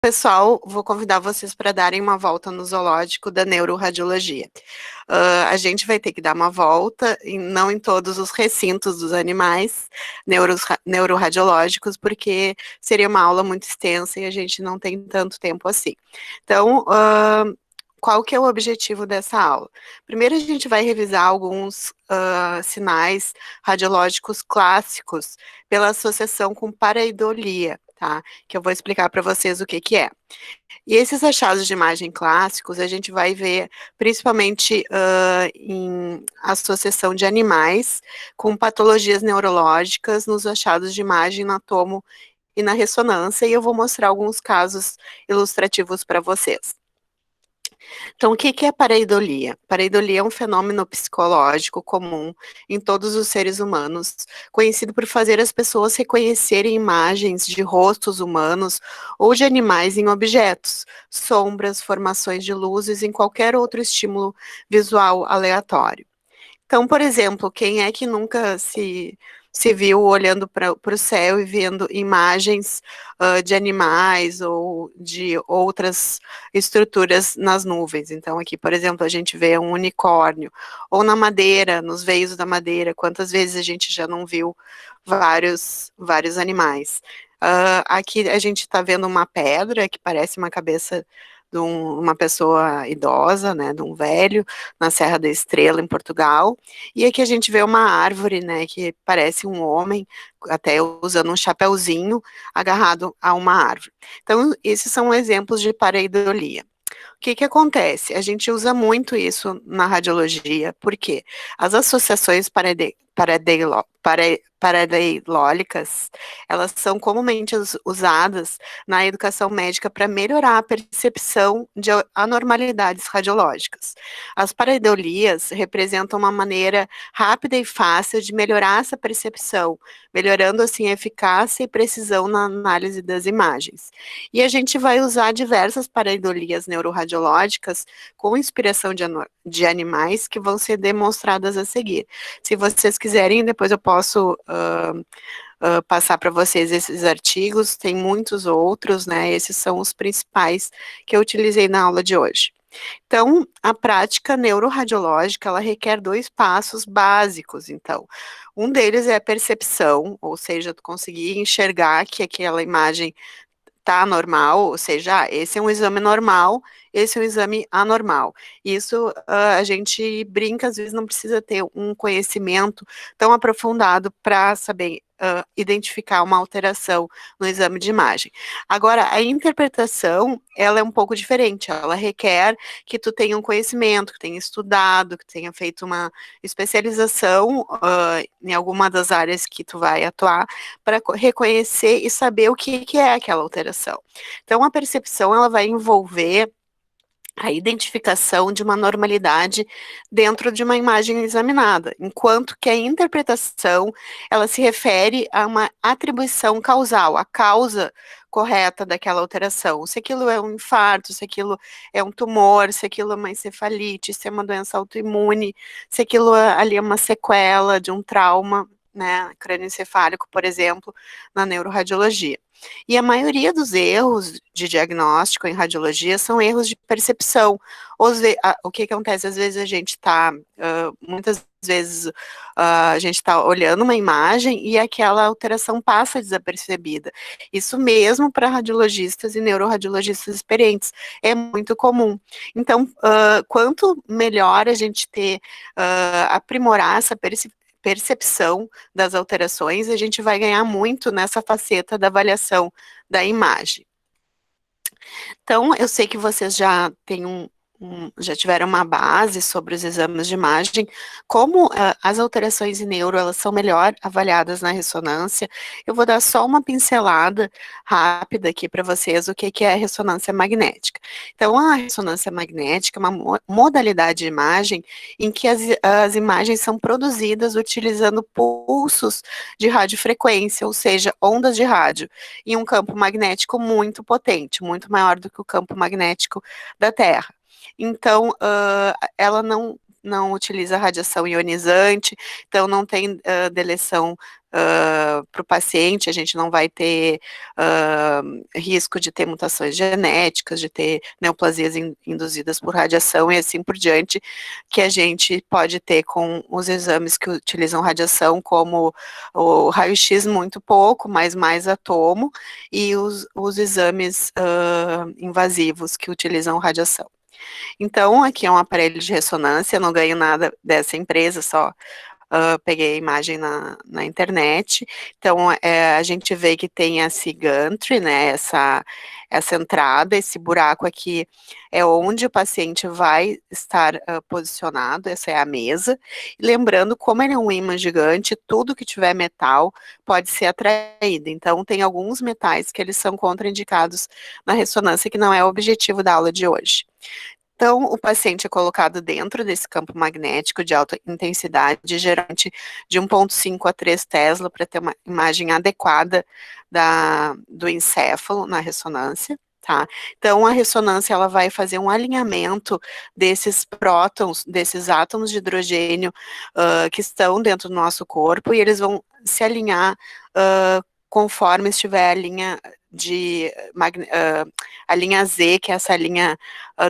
Pessoal, vou convidar vocês para darem uma volta no zoológico da neuroradiologia. A gente vai ter que dar uma volta, não em todos os recintos dos animais neuroradiológicos, porque seria uma aula muito extensa e a gente não tem tanto tempo assim. Então, qual que é o objetivo dessa aula? Primeiro, a gente vai revisar alguns sinais radiológicos clássicos pela associação com pareidolia, tá? Que eu vou explicar para vocês o que que é. E esses achados de imagem clássicos a gente vai ver principalmente em associação de animais com patologias neurológicas nos achados de imagem na tomo e na ressonância, e eu vou mostrar alguns casos ilustrativos para vocês. Então, o que que é pareidolia? Pareidolia é um fenômeno psicológico comum em todos os seres humanos, conhecido por fazer as pessoas reconhecerem imagens de rostos humanos ou de animais em objetos, sombras, formações de luzes, em qualquer outro estímulo visual aleatório. Então, por exemplo, quem é que nunca se viu olhando para o céu e vendo imagens de animais ou de outras estruturas nas nuvens? Então, aqui, por exemplo, a gente vê um unicórnio, ou na madeira, nos veios da madeira, quantas vezes a gente já não viu vários animais? Aqui a gente está vendo uma pedra que parece uma cabeça de uma pessoa idosa, né, de um velho, na Serra da Estrela, em Portugal. E aqui a gente vê uma árvore, né, que parece um homem, até usando um chapéuzinho, agarrado a uma árvore. Então, esses são exemplos de pareidolia. O que que acontece? A gente usa muito isso na radiologia, porque as associações paradeilólicas, elas são comumente usadas na educação médica para melhorar a percepção de anormalidades radiológicas. As pareidolias representam uma maneira rápida e fácil de melhorar essa percepção, melhorando assim a eficácia e precisão na análise das imagens. E a gente vai usar diversas pareidolias neuroradiológicas com inspiração de animais que vão ser demonstradas a seguir. Se vocês quiserem, depois eu posso passar para vocês esses artigos, tem muitos outros, né? Esses são os principais que eu utilizei na aula de hoje. Então, a prática neuroradiológica, ela requer dois passos básicos, então. Um deles é a percepção, ou seja, tu conseguir enxergar que aquela imagem tá normal, ou seja, esse é um exame normal, esse é um exame anormal. Isso a gente brinca, às vezes não precisa ter um conhecimento tão aprofundado para saber identificar uma alteração no exame de imagem. Agora, a interpretação, ela é um pouco diferente, ela requer que tu tenha um conhecimento, que tenha estudado, que tenha feito uma especialização em alguma das áreas que tu vai atuar, para reconhecer e saber o que, que é aquela alteração. Então, a percepção ela vai envolver a identificação de uma normalidade dentro de uma imagem examinada, enquanto que a interpretação ela se refere a uma atribuição causal, a causa correta daquela alteração. Se aquilo é um infarto, se aquilo é um tumor, se aquilo é uma encefalite, se é uma doença autoimune, se aquilo ali é uma sequela de um trauma, né, crânioencefálico, por exemplo, na neuroradiologia. E a maioria dos erros de diagnóstico em radiologia são erros de percepção. O que acontece? Às vezes a gente está, muitas vezes, a gente está olhando uma imagem e aquela alteração passa desapercebida. Isso mesmo para radiologistas e neuroradiologistas experientes. É muito comum. Então, quanto melhor a gente ter, aprimorar essa percepção das alterações, a gente vai ganhar muito nessa faceta da avaliação da imagem. Então, eu sei que vocês já têm já tiveram uma base sobre os exames de imagem, como as alterações em neuro, elas são melhor avaliadas na ressonância. Eu vou dar só uma pincelada rápida aqui para vocês, o que que é a ressonância magnética. Então, a ressonância magnética é uma modalidade de imagem em que as imagens são produzidas utilizando pulsos de radiofrequência, ou seja, ondas de rádio, em um campo magnético muito potente, muito maior do que o campo magnético da Terra. Então, ela não não utiliza radiação ionizante, então não tem deleção para o paciente, a gente não vai ter risco de ter mutações genéticas, de ter neoplasias induzidas por radiação e assim por diante, que a gente pode ter com os exames que utilizam radiação, como o raio-x muito pouco, mas mais atomo, e os exames invasivos que utilizam radiação. Então, aqui é um aparelho de ressonância, eu não ganho nada dessa empresa, só peguei a imagem na internet. Então, a gente vê que tem esse gantry, né, essa entrada, esse buraco aqui é onde o paciente vai estar posicionado, essa é a mesa. E lembrando, como ele é um ímã gigante, tudo que tiver metal pode ser atraído. Então, tem alguns metais que eles são contraindicados na ressonância, que não é o objetivo da aula de hoje. Então, o paciente é colocado dentro desse campo magnético de alta intensidade, geralmente de 1,5 a 3 Tesla, para ter uma imagem adequada do encéfalo na ressonância. Tá? Então, a ressonância ela vai fazer um alinhamento desses prótons, desses átomos de hidrogênio que estão dentro do nosso corpo, e eles vão se alinhar conforme estiver a linha a linha Z, que é essa linha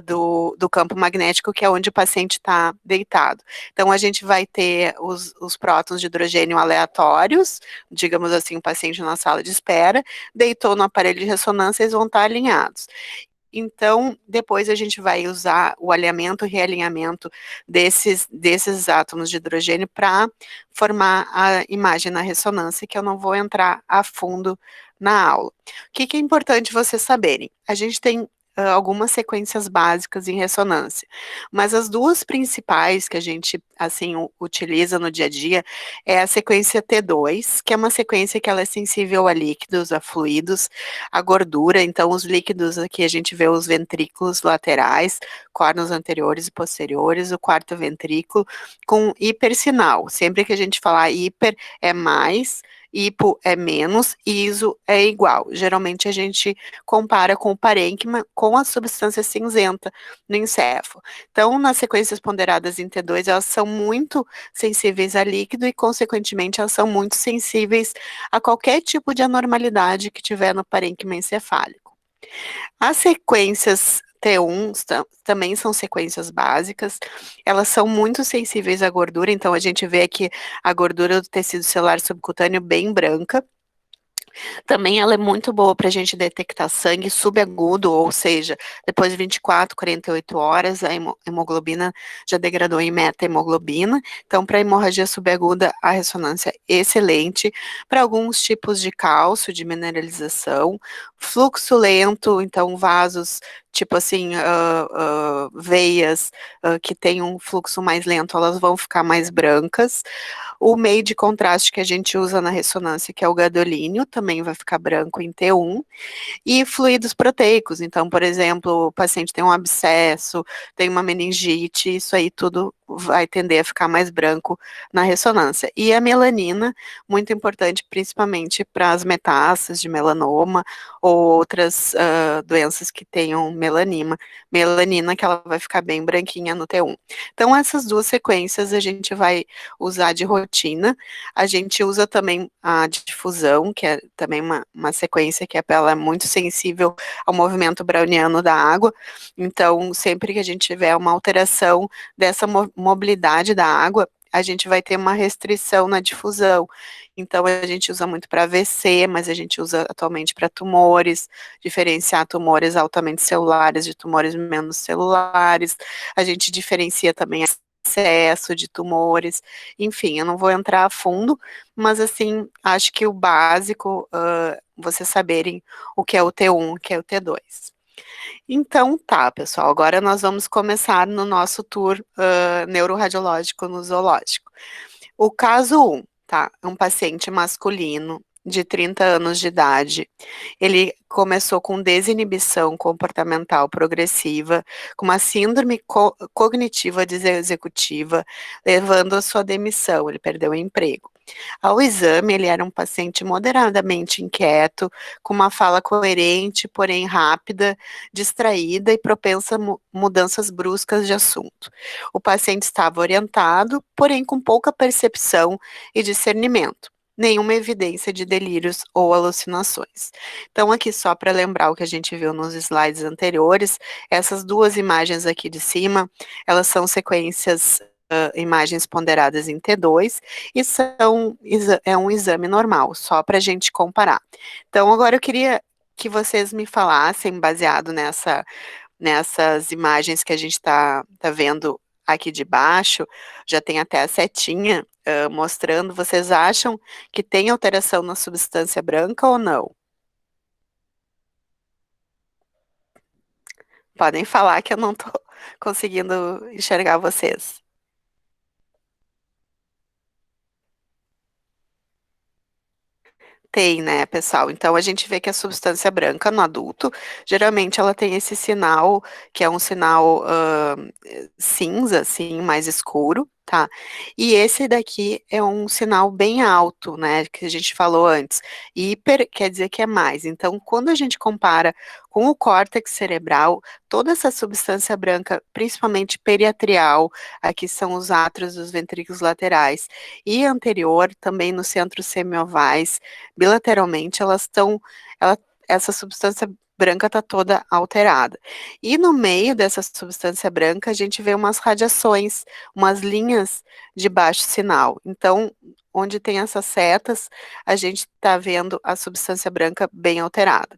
do campo magnético, que é onde o paciente está deitado. Então, a gente vai ter os prótons de hidrogênio aleatórios, digamos assim, o paciente na sala de espera, deitou no aparelho de ressonância, eles vão estar alinhados. Então, depois a gente vai usar o alinhamento e realinhamento desses átomos de hidrogênio para formar a imagem na ressonância, que eu não vou entrar a fundo na aula. O que é importante vocês saberem? A gente tem algumas sequências básicas em ressonância, mas as duas principais que a gente, assim, utiliza no dia a dia é a sequência T2, que é uma sequência que ela é sensível a líquidos, a fluidos, a gordura, então os líquidos aqui a gente vê os ventrículos laterais, córneos anteriores e posteriores, o quarto ventrículo, com hipersinal. Sempre que a gente falar hiper é mais, hipo é menos, iso é igual. Geralmente a gente compara com o parênquima com a substância cinzenta no encéfalo. Então, nas sequências ponderadas em T2, elas são muito sensíveis a líquido e, consequentemente, elas são muito sensíveis a qualquer tipo de anormalidade que tiver no parênquima encefálico. As sequências T1 também são sequências básicas, elas são muito sensíveis à gordura, então a gente vê aqui a gordura do tecido celular subcutâneo bem branca. Também ela é muito boa para a gente detectar sangue subagudo, ou seja, depois de 24, 48 horas, a hemoglobina já degradou em meta-hemoglobina. Então, para hemorragia subaguda, a ressonância é excelente. Para alguns tipos de cálcio, de mineralização, fluxo lento, então vasos, tipo assim, veias que têm um fluxo mais lento, elas vão ficar mais brancas. O meio de contraste que a gente usa na ressonância, que é o gadolínio, também vai ficar branco em T1. E fluidos proteicos, então, por exemplo, o paciente tem um abscesso, tem uma meningite, isso aí tudo vai tender a ficar mais branco na ressonância. E a melanina, muito importante, principalmente para as metástases de melanoma ou outras doenças que tenham melanina, que ela vai ficar bem branquinha no T1. Então, essas duas sequências a gente vai usar de rotina. A gente usa também a difusão, que é também uma sequência que ela é muito sensível ao movimento browniano da água. Então, sempre que a gente tiver uma alteração dessa mobilidade da água, a gente vai ter uma restrição na difusão. Então, a gente usa muito para AVC, mas a gente usa atualmente para tumores, diferenciar tumores altamente celulares de tumores menos celulares. A gente diferencia também excesso de tumores, enfim, eu não vou entrar a fundo, mas assim, acho que o básico, vocês saberem o que é o T1, o que é o T2. Então, tá, pessoal, agora nós vamos começar no nosso tour neuroradiológico no zoológico. O caso 1, tá, é um paciente masculino de 30 anos de idade. Ele começou com desinibição comportamental progressiva, com uma síndrome cognitiva executiva, levando à sua demissão. Ele perdeu o emprego. Ao exame, ele era um paciente moderadamente inquieto, com uma fala coerente, porém rápida, distraída e propensa a mudanças bruscas de assunto. O paciente estava orientado, porém com pouca percepção e discernimento. Nenhuma evidência de delírios ou alucinações. Então, aqui só para lembrar o que a gente viu nos slides anteriores, essas duas imagens aqui de cima, elas são sequências, imagens ponderadas em T2, e é um exame normal, só para a gente comparar. Então, agora eu queria que vocês me falassem, baseado nessas imagens que a gente tá vendo aqui de baixo, já tem até a setinha, mostrando, vocês acham que tem alteração na substância branca ou não? Podem falar que eu não estou conseguindo enxergar vocês. Tem, né, pessoal? Então a gente vê que a substância branca no adulto, geralmente ela tem esse sinal, que é um sinal cinza, assim, mais escuro, tá? E esse daqui é um sinal bem alto, né, que a gente falou antes. Hiper quer dizer que é mais. Então, quando a gente compara com o córtex cerebral, toda essa substância branca, principalmente periatrial, aqui são os átrios dos ventrículos laterais, e anterior, também no centro semiovais, bilateralmente, ela, essa substância branca está toda alterada. E no meio dessa substância branca, a gente vê umas radiações, umas linhas de baixo sinal. Então, onde tem essas setas, a gente está vendo a substância branca bem alterada.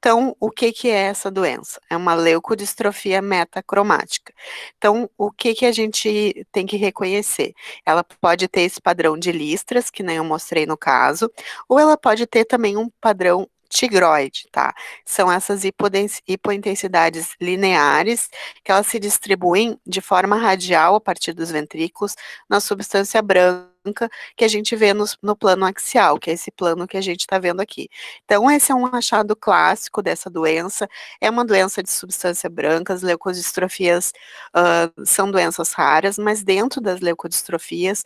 Então, o que que é essa doença? É uma leucodistrofia metacromática. Então, o que que a gente tem que reconhecer? Ela pode ter esse padrão de listras, que nem eu mostrei no caso, ou ela pode ter também um padrão tigroide, tá? São essas hipointensidades lineares que elas se distribuem de forma radial a partir dos ventrículos na substância branca que a gente vê no plano axial, que é esse plano que a gente está vendo aqui. Então, esse é um achado clássico dessa doença. É uma doença de substância branca. As leucodistrofias são doenças raras, mas dentro das leucodistrofias,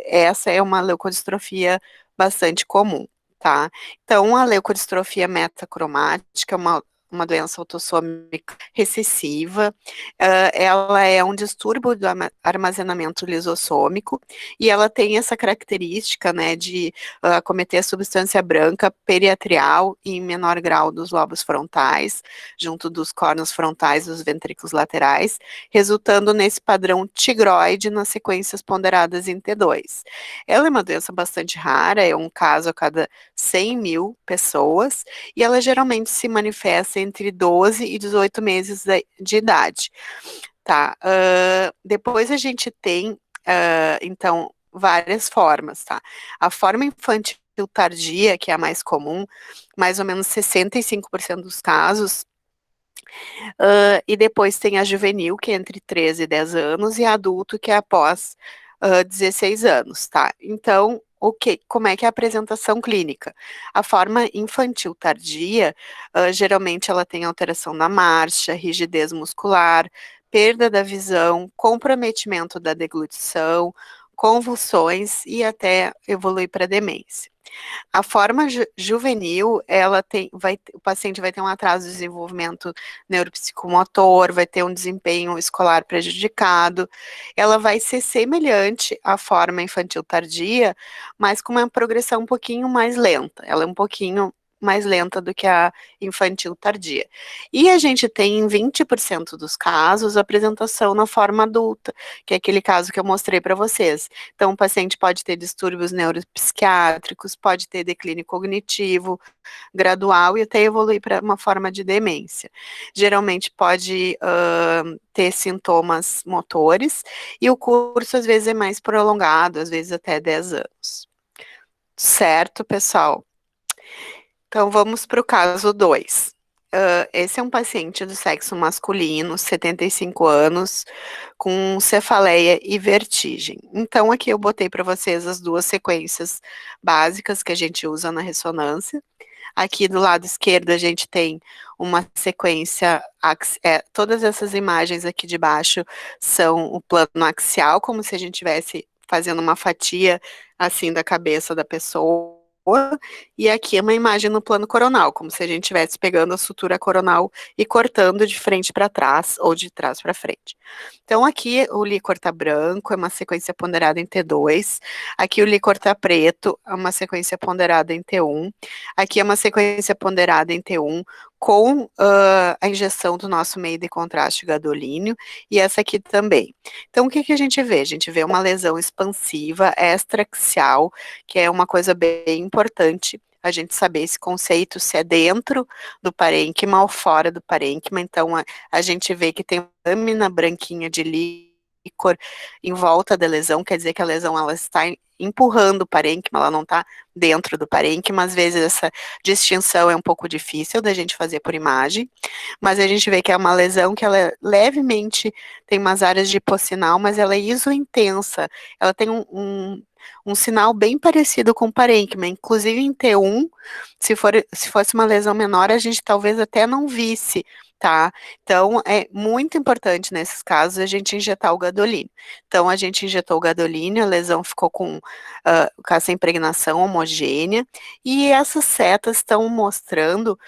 essa é uma leucodistrofia bastante comum, tá? Então, a leucodistrofia metacromática é uma doença autossômica recessiva, ela é um distúrbio do armazenamento lisossômico, e ela tem essa característica, né, de acometer a substância branca periatrial e em menor grau dos lobos frontais, junto dos cornos frontais dos ventrículos laterais, resultando nesse padrão tigroide nas sequências ponderadas em T2. Ela é uma doença bastante rara, é um caso a cada 100 mil pessoas, e ela geralmente se manifesta entre 12 e 18 meses de idade. Tá, depois a gente tem, então, várias formas, tá? A forma infantil tardia, que é a mais comum, mais ou menos 65% dos casos, e depois tem a juvenil, que é entre 13 e 10 anos, e a adulto, que é após 16 anos, tá? Então, como é que é a apresentação clínica? A forma infantil tardia, geralmente ela tem alteração na marcha, rigidez muscular, perda da visão, comprometimento da deglutição, convulsões e até evoluir para demência. A forma juvenil, o paciente vai ter um atraso de desenvolvimento neuropsicomotor, vai ter um desempenho escolar prejudicado. Ela vai ser semelhante à forma infantil tardia, mas com uma progressão um pouquinho mais lenta. Ela é um pouquinho mais lenta do que a infantil tardia. E a gente tem em 20% dos casos apresentação na forma adulta, que é aquele caso que eu mostrei para vocês. Então, o paciente pode ter distúrbios neuropsiquiátricos, pode ter declínio cognitivo gradual e até evoluir para uma forma de demência. Geralmente pode ter sintomas motores e o curso às vezes é mais prolongado, às vezes até 10 anos. Certo, pessoal? Então vamos para o caso 2. Esse é um paciente do sexo masculino, 75 anos, com cefaleia e vertigem. Então, aqui eu botei para vocês as duas sequências básicas que a gente usa na ressonância. Aqui do lado esquerdo a gente tem uma sequência, todas essas imagens aqui de baixo são o plano axial, como se a gente estivesse fazendo uma fatia, assim, da cabeça da pessoa, e aqui é uma imagem no plano coronal, como se a gente estivesse pegando a sutura coronal e cortando de frente para trás ou de trás para frente. Então aqui o líquor tá branco, é uma sequência ponderada em T2, aqui o líquor tá preto, é uma sequência ponderada em T1, aqui é uma sequência ponderada em T1 com a injeção do nosso meio de contraste gadolínio, e essa aqui também. Então, o que que a gente vê? A gente vê uma lesão expansiva extraaxial, que é uma coisa bem importante, a gente saber esse conceito, se é dentro do parênquima ou fora do parênquima. Então, a gente vê que tem uma lâmina branquinha de líquor em volta da lesão, quer dizer que a lesão ela está empurrando o parênquima, ela não está dentro do parênquima. Às vezes essa distinção é um pouco difícil da gente fazer por imagem, mas a gente vê que é uma lesão que ela levemente tem umas áreas de hipossinal, mas ela é isointensa, ela tem um sinal bem parecido com o parênquima, inclusive em T1, se fosse uma lesão menor, a gente talvez até não visse, tá? Então, é muito importante nesses casos a gente injetar o gadolínio. Então, a gente injetou o gadolínio, a lesão ficou com essa impregnação homogênea, e essas setas estão mostrando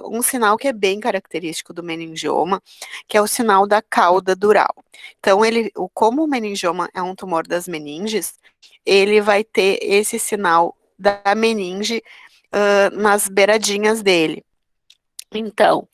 um sinal que é bem característico do meningioma, que é o sinal da cauda dural. Então, como o meningioma é um tumor das meninges, ele vai ter esse sinal da meninge nas beiradinhas dele. Então,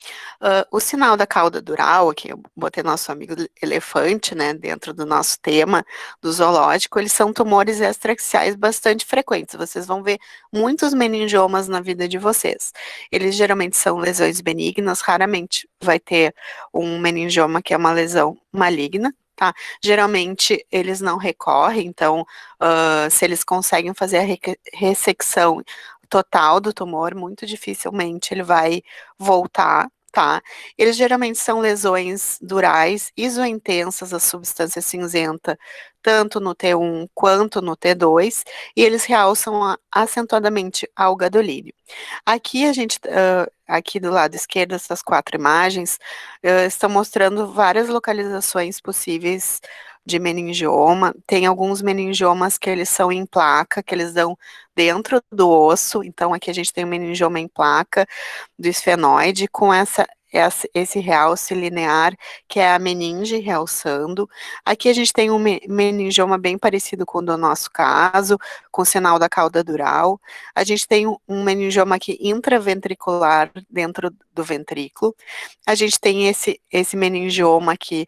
o sinal da cauda dural, aqui eu botei nosso amigo elefante, né, dentro do nosso tema do zoológico, eles são tumores extraaxiais bastante frequentes. Vocês vão ver muitos meningiomas na vida de vocês. Eles geralmente são lesões benignas, raramente vai ter um meningioma que é uma lesão maligna. Tá? Geralmente eles não recorrem, então, se eles conseguem fazer a ressecção total do tumor, muito dificilmente ele vai voltar, tá? Eles geralmente são lesões durais, isointensas, a substância cinzenta, tanto no T1 quanto no T2, e eles realçam acentuadamente ao gadolínio. Aqui a gente, aqui do lado esquerdo, essas 4 imagens, estão mostrando várias localizações possíveis de meningioma. Tem alguns meningiomas que eles são em placa, que eles dão dentro do osso. Então, aqui a gente tem um meningioma em placa do esfenoide com esse realce linear, que é a meninge realçando. Aqui a gente tem um meningioma bem parecido com o do nosso caso, com o sinal da cauda dural. A gente tem um meningioma aqui intraventricular dentro do ventrículo. A gente tem esse meningioma aqui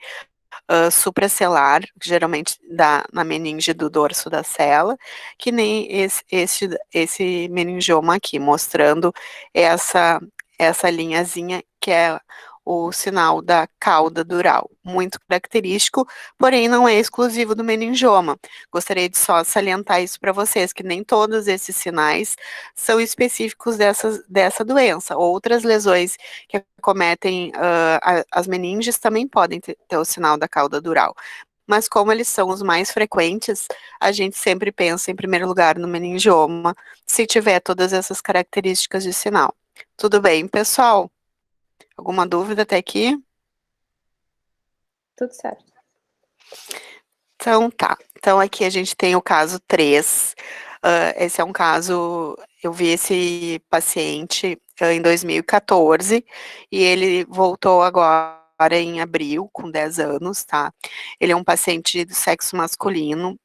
supracelular, que geralmente dá na meninge do dorso da cela, que nem esse meningioma aqui, mostrando essa linhazinha que é o sinal da cauda dural, muito característico, porém não é exclusivo do meningioma. Gostaria de só salientar isso para vocês, que nem todos esses sinais são específicos dessa doença. Outras lesões que acometem as meninges também podem ter o sinal da cauda dural. Mas como eles são os mais frequentes, a gente sempre pensa em primeiro lugar no meningioma, se tiver todas essas características de sinal. Tudo bem, pessoal? Alguma dúvida até aqui? Tudo certo. Então tá. Então aqui a gente tem o caso 3. Esse é um caso, eu vi esse paciente em 2014 e ele voltou agora em abril, com 10 anos, tá? Ele é um paciente do sexo masculino,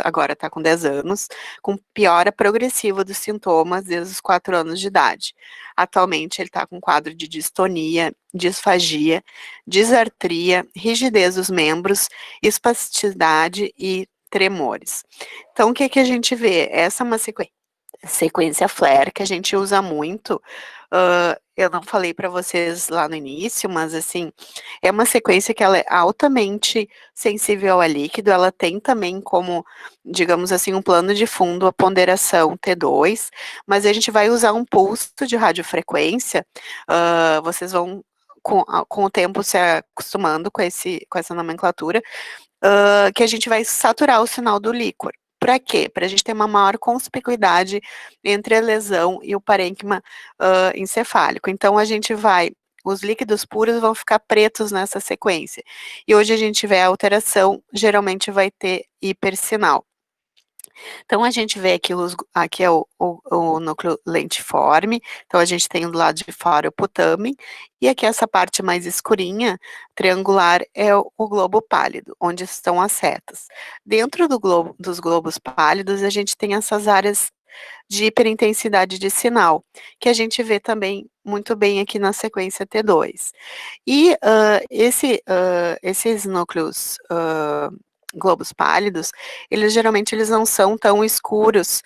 agora tá com 10 anos, com piora progressiva dos sintomas desde os 4 anos de idade. Atualmente ele tá com quadro de distonia, disfagia, disartria, rigidez dos membros, espasticidade e tremores. Então, o que que a gente vê? Essa é uma sequência flare que a gente usa muito. Eu não falei para vocês lá no início, mas assim, é uma sequência que ela é altamente sensível a líquido, ela tem também como, digamos assim, um plano de fundo a ponderação T2, mas a gente vai usar um pulso de radiofrequência, vocês vão com o tempo se acostumando com essa nomenclatura, que a gente vai saturar o sinal do líquor. Para quê? Para a gente ter uma maior conspicuidade entre a lesão e o parênquima encefálico. Então, a gente vai os líquidos puros vão ficar pretos nessa sequência. E hoje a gente vê a alteração, geralmente vai ter hipersinal. Então, a gente vê aqui, aqui é o núcleo lentiforme, então a gente tem do lado de fora o putamen, e aqui essa parte mais escurinha, triangular, é o globo pálido, onde estão as setas. Dentro dos globos pálidos, a gente tem essas áreas de hiperintensidade de sinal, que a gente vê também muito bem aqui na sequência T2. E esses núcleos globos pálidos, eles não são tão escuros,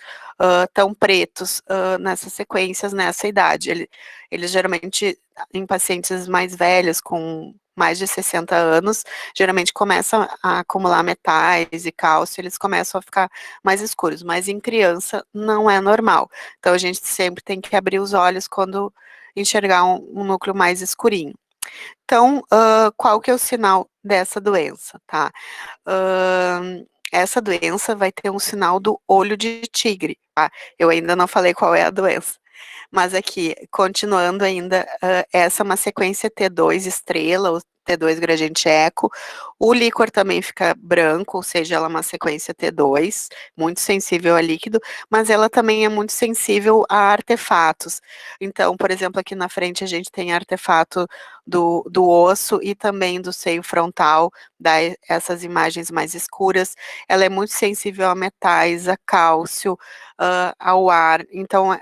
tão pretos nessas sequências, nessa idade. Eles geralmente, em pacientes mais velhos, com mais de 60 anos, geralmente começam a acumular metais e cálcio, eles começam a ficar mais escuros, mas em criança não é normal. Então a gente sempre tem que abrir os olhos quando enxergar um núcleo mais escurinho. Então, qual que é o sinal dessa doença, tá? Essa doença vai ter um sinal do olho de tigre, tá? Eu ainda não falei qual é a doença. Mas aqui, continuando ainda, essa é uma sequência T2 estrela, ou T2 gradiente eco. O líquor também fica branco, ou seja, ela é uma sequência T2, muito sensível a líquido, mas ela também é muito sensível a artefatos. Então, por exemplo, aqui na frente a gente tem artefato do osso e também do seio frontal, dá essas imagens mais escuras. Ela é muito sensível a metais, a cálcio, ao ar. Então,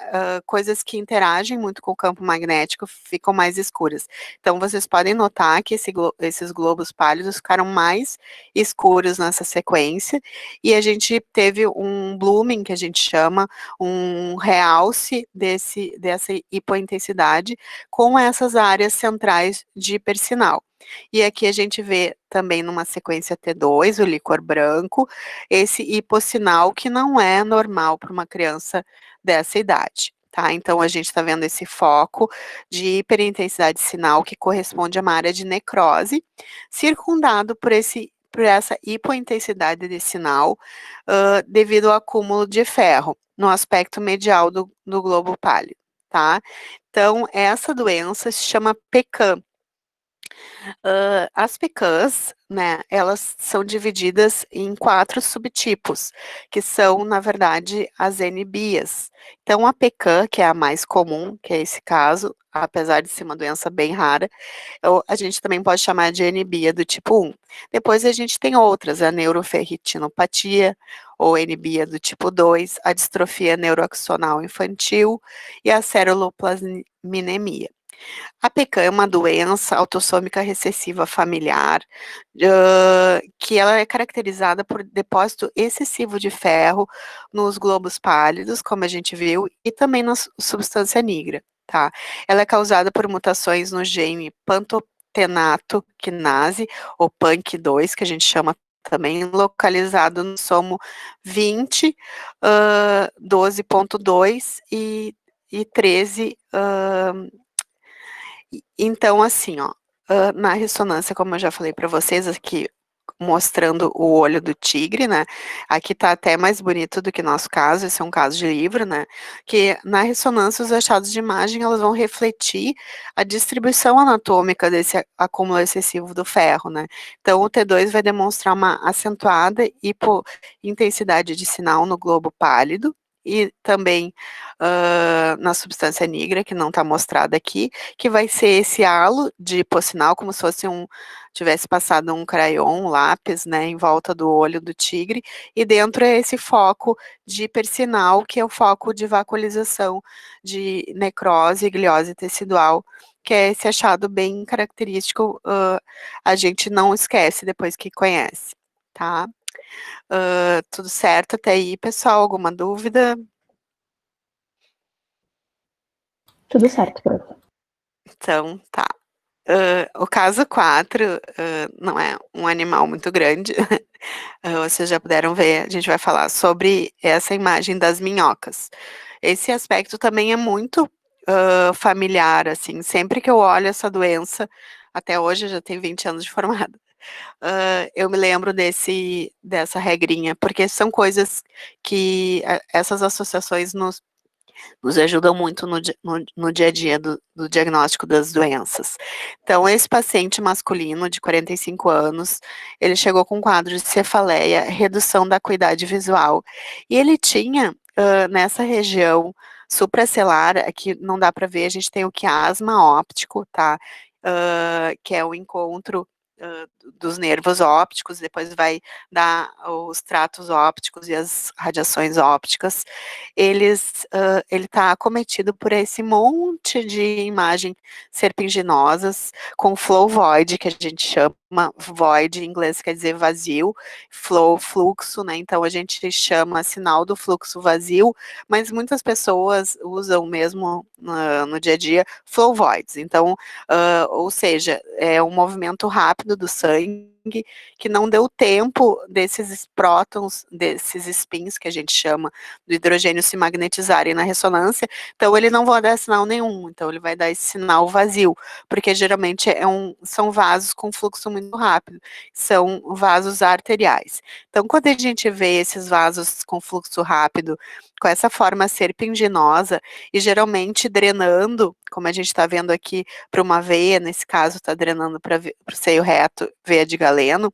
coisas que interagem muito com o campo magnético ficam mais escuras. Então, vocês podem notar que esses globos pálidos ficaram mais escuros nessa sequência, e a gente teve um blooming, que a gente chama, um realce dessa hipointensidade com essas áreas centrais de hipersinal. E aqui a gente vê também numa sequência T2, o líquor branco, esse hipossinal que não é normal para uma criança dessa idade, tá? Então a gente está vendo esse foco de hiperintensidade sinal que corresponde a uma área de necrose, circundado por essa hipointensidade de sinal, devido ao acúmulo de ferro no aspecto medial do globo pálido, tá? Então, essa doença se chama PECAM. As PECAMs, né, elas são divididas em 4 subtipos, que são, na verdade, as NBIAs. Então, a PECAM, que é a mais comum, que é esse caso, apesar de ser uma doença bem rara, a gente também pode chamar de NBIA do tipo 1. Depois a gente tem outras, a neuroferritinopatia, ou NBIA do tipo 2, a distrofia neuroaxonal infantil e a ceruloplasminemia. A PECAM é uma doença autossômica recessiva familiar, que ela é caracterizada por depósito excessivo de ferro nos globos pálidos, como a gente viu, e também na substância negra, tá? Ela é causada por mutações no gene pantotenato quinase, ou PANC2, que a gente chama também, localizado no somo 20, 12.2 e 13, então, assim, ó, na ressonância, como eu já falei para vocês aqui, mostrando o olho do tigre, né? Aqui tá até mais bonito do que nosso caso, esse é um caso de livro, né? Que na ressonância os achados de imagem elas vão refletir a distribuição anatômica desse acúmulo excessivo do ferro, né? Então o T2 vai demonstrar uma acentuada hipointensidade de sinal no globo pálido e também na substância negra, que não está mostrada aqui, que vai ser esse halo de hipossinal, como se fosse tivesse passado um crayon, um lápis, né, em volta do olho do tigre, e dentro é esse foco de hipersinal, que é o foco de vacuolização de necrose e gliose tecidual, que é esse achado bem característico, a gente não esquece depois que conhece, tá? Tudo certo até aí, pessoal? Alguma dúvida? Tudo certo, prof. Então, tá. O caso 4 não é um animal muito grande, vocês já puderam ver, a gente vai falar sobre essa imagem das minhocas. Esse aspecto também é muito familiar, assim, sempre que eu olho essa doença, até hoje eu já tenho 20 anos de formada, eu me lembro dessa regrinha, porque são coisas que essas associações nos ajudam muito no dia a dia do diagnóstico das doenças. Então, esse paciente masculino de 45 anos, ele chegou com um quadro de cefaleia, redução da acuidade visual, e ele tinha, nessa região supracelular, aqui não dá para ver, a gente tem o quiasma óptico, tá? Que é o encontro dos nervos ópticos, depois vai dar os tratos ópticos e as radiações ópticas, ele está acometido por esse monte de imagem serpenginosas, com flow void, que a gente chama, void em inglês quer dizer vazio, flow, fluxo, né? Então a gente chama sinal do fluxo vazio, mas muitas pessoas usam mesmo no dia a dia flow voids. Então, ou seja, é um movimento rápido do sangue que não deu tempo desses prótons, desses spins que a gente chama do hidrogênio se magnetizarem na ressonância, então ele não vai dar sinal nenhum, então ele vai dar esse sinal vazio, porque geralmente são vasos com fluxo muito rápido, são vasos arteriais. Então, quando a gente vê esses vasos com fluxo rápido, com essa forma serpinginosa e geralmente drenando, como a gente está vendo aqui, para uma veia, nesse caso está drenando para o seio reto, veia de Galeno,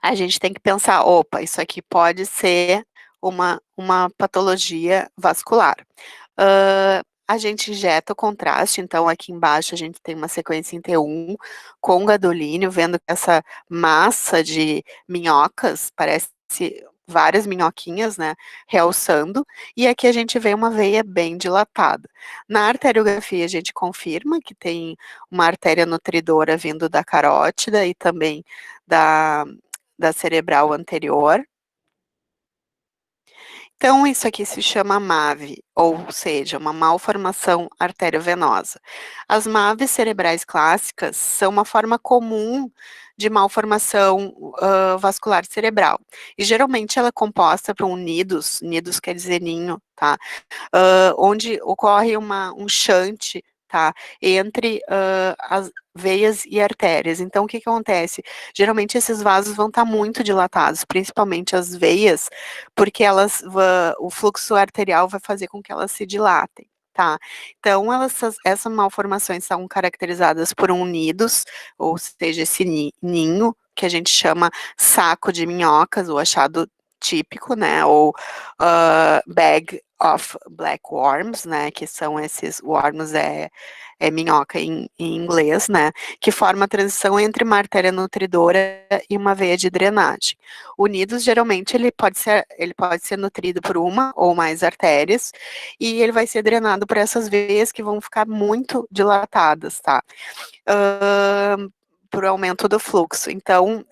a gente tem que pensar, opa, isso aqui pode ser uma patologia vascular. A gente injeta o contraste, então aqui embaixo a gente tem uma sequência em T1 com gadolínio, vendo que essa massa de minhocas, parece várias minhoquinhas, né, realçando, e aqui a gente vê uma veia bem dilatada. Na arteriografia a gente confirma que tem uma artéria nutridora vindo da carótida e também da, da cerebral anterior. Então, isso aqui se chama MAVE, ou seja, uma malformação arteriovenosa. As MAVEs cerebrais clássicas são uma forma comum de malformação vascular cerebral. E geralmente ela é composta por um nidus quer dizer ninho, tá? Onde ocorre um shunt, tá? Entre as veias e artérias. Então, o que que acontece? Geralmente esses vasos vão estar muito dilatados, principalmente as veias, porque o fluxo arterial vai fazer com que elas se dilatem. Tá, então essas malformações são caracterizadas por um nidus, ou seja, esse ninho, que a gente chama saco de minhocas, o achado típico, né, ou bag of black worms, né, que são esses worms, é minhoca em inglês, né, que forma a transição entre uma artéria nutridora e uma veia de drenagem. O nidus, geralmente, ele pode ser nutrido por uma ou mais artérias, e ele vai ser drenado por essas veias que vão ficar muito dilatadas, tá? Por aumento do fluxo. Então,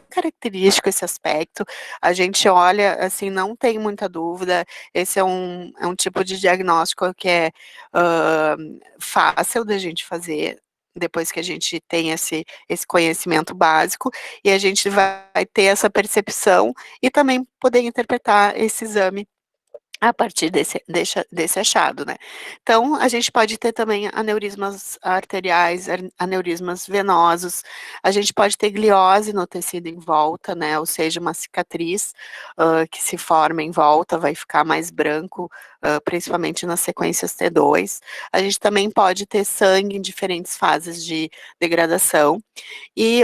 característico esse aspecto, a gente olha, assim, não tem muita dúvida, esse é um tipo de diagnóstico que é fácil da gente fazer, depois que a gente tem esse conhecimento básico, e a gente vai ter essa percepção e também poder interpretar esse exame a partir desse achado, né. Então, a gente pode ter também aneurismas arteriais, aneurismas venosos, a gente pode ter gliose no tecido em volta, né, ou seja, uma cicatriz, que se forma em volta, vai ficar mais branco, principalmente nas sequências T2. A gente também pode ter sangue em diferentes fases de degradação, e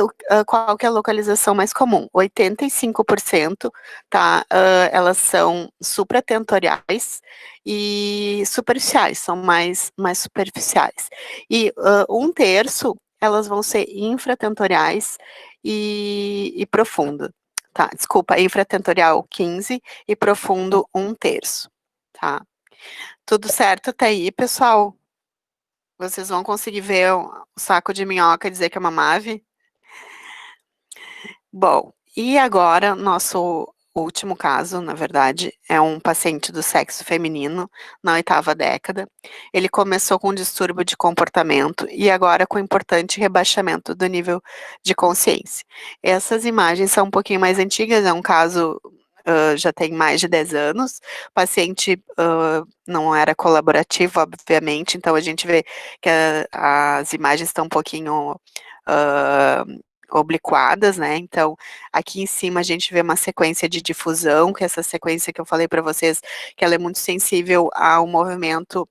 qual que é a localização mais comum? 85%, tá, elas são supratentoriais e superficiais, são mais superficiais. E 1/3, elas vão ser infratentoriais e profundo, tá, desculpa, infratentorial 15 e profundo 1/3, tá. Tudo certo até aí, pessoal? Vocês vão conseguir ver o saco de minhoca e dizer que é uma MAVE? Bom, e agora nosso último caso, na verdade, é um paciente do sexo feminino, na 8ª década. Ele começou com um distúrbio de comportamento e agora com importante rebaixamento do nível de consciência. Essas imagens são um pouquinho mais antigas, é um caso, já tem mais de 10 anos. O paciente, não era colaborativo, obviamente, então a gente vê que as imagens estão um pouquinho, obliquadas, né, então, aqui em cima a gente vê uma sequência de difusão, que é essa sequência que eu falei para vocês, que ela é muito sensível ao movimento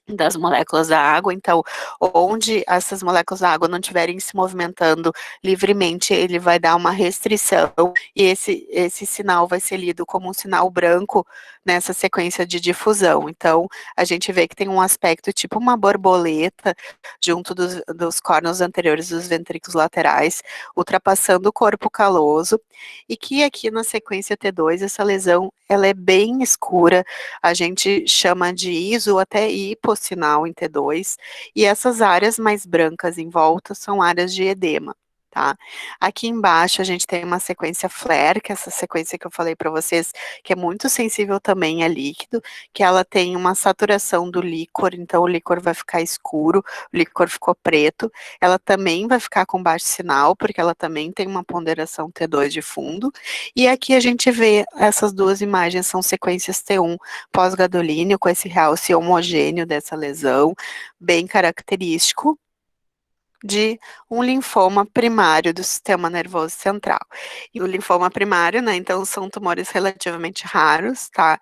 das moléculas da água, então, onde essas moléculas da água não estiverem se movimentando livremente, ele vai dar uma restrição, e esse sinal vai ser lido como um sinal branco nessa sequência de difusão. Então, a gente vê que tem um aspecto tipo uma borboleta junto dos cornos anteriores dos ventrículos laterais, ultrapassando o corpo caloso, e que aqui na sequência T2, essa lesão, ela é bem escura, a gente chama de iso ou até hipossinal em T2, e essas áreas mais brancas em volta são áreas de edema, tá? Aqui embaixo a gente tem uma sequência flare, que é essa sequência que eu falei para vocês, que é muito sensível também a líquido, que ela tem uma saturação do líquor, então o líquor vai ficar escuro, o líquor ficou preto, ela também vai ficar com baixo sinal, porque ela também tem uma ponderação T2 de fundo, e aqui a gente vê essas duas imagens, são sequências T1 pós-gadolínio, com esse realce homogêneo dessa lesão, bem característico de um linfoma primário do sistema nervoso central. E o linfoma primário, né, então são tumores relativamente raros, tá?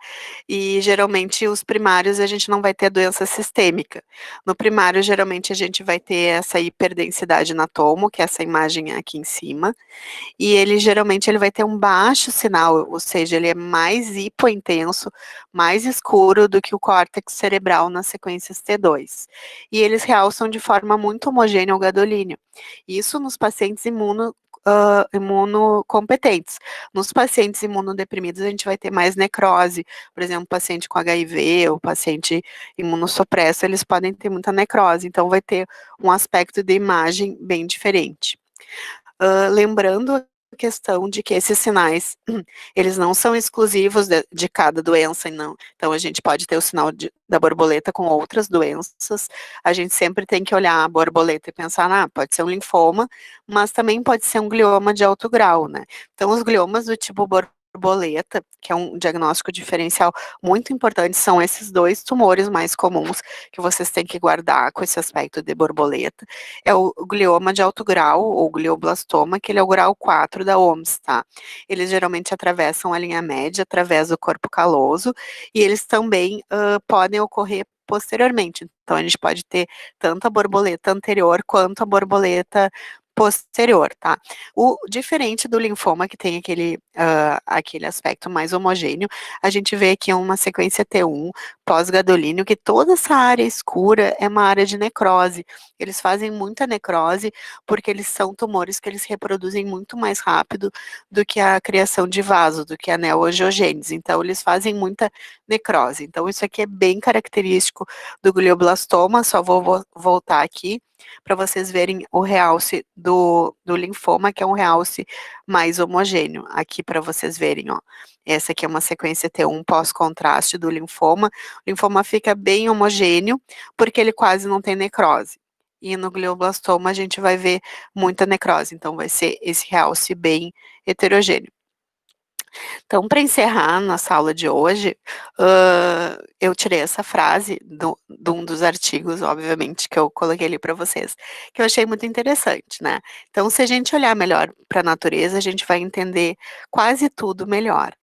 E geralmente os primários a gente não vai ter doença sistêmica. No primário, geralmente a gente vai ter essa hiperdensidade na tomo, que é essa imagem aqui em cima, e ele geralmente ele vai ter um baixo sinal, ou seja, ele é mais hipointenso, mais escuro do que o córtex cerebral nas sequências T2. E eles realçam de forma muito homogênea o gadolínio. Isso nos pacientes imunocompetentes. Nos pacientes imunodeprimidos, a gente vai ter mais necrose, por exemplo, paciente com HIV ou paciente imunossupresso, eles podem ter muita necrose, então vai ter um aspecto de imagem bem diferente. Lembrando a questão de que esses sinais, eles não são exclusivos de cada doença, não. Então, a gente pode ter o sinal da borboleta com outras doenças, a gente sempre tem que olhar a borboleta e pensar, pode ser um linfoma, mas também pode ser um glioma de alto grau, né. Então, os gliomas do tipo borboleta, que é um diagnóstico diferencial muito importante, são esses 2 tumores mais comuns que vocês têm que guardar com esse aspecto de borboleta, é o glioma de alto grau, ou glioblastoma, que ele é o grau 4 da OMS, tá. Eles geralmente atravessam a linha média, através do corpo caloso, e eles também, podem ocorrer posteriormente. Então, a gente pode ter tanto a borboleta anterior, quanto a borboleta posterior, tá. O diferente do linfoma, que tem aquele aspecto mais homogêneo, a gente vê aqui uma sequência T1, pós-gadolínio, que toda essa área escura é uma área de necrose. Eles fazem muita necrose, porque eles são tumores que eles reproduzem muito mais rápido do que a criação de vaso, do que a neoangiogênese, então eles fazem muita necrose. Então isso aqui é bem característico do glioblastoma, só vou voltar aqui, para vocês verem o realce do linfoma, que é um realce mais homogêneo, aqui para vocês verem, ó. Essa aqui é uma sequência T1 pós-contraste do linfoma, o linfoma fica bem homogêneo, porque ele quase não tem necrose. E no glioblastoma a gente vai ver muita necrose, então vai ser esse realce bem heterogêneo. Então, para encerrar nossa aula de hoje, eu tirei essa frase de um dos artigos, obviamente, que eu coloquei ali para vocês, que eu achei muito interessante, né. Então, se a gente olhar melhor para a natureza, a gente vai entender quase tudo melhor.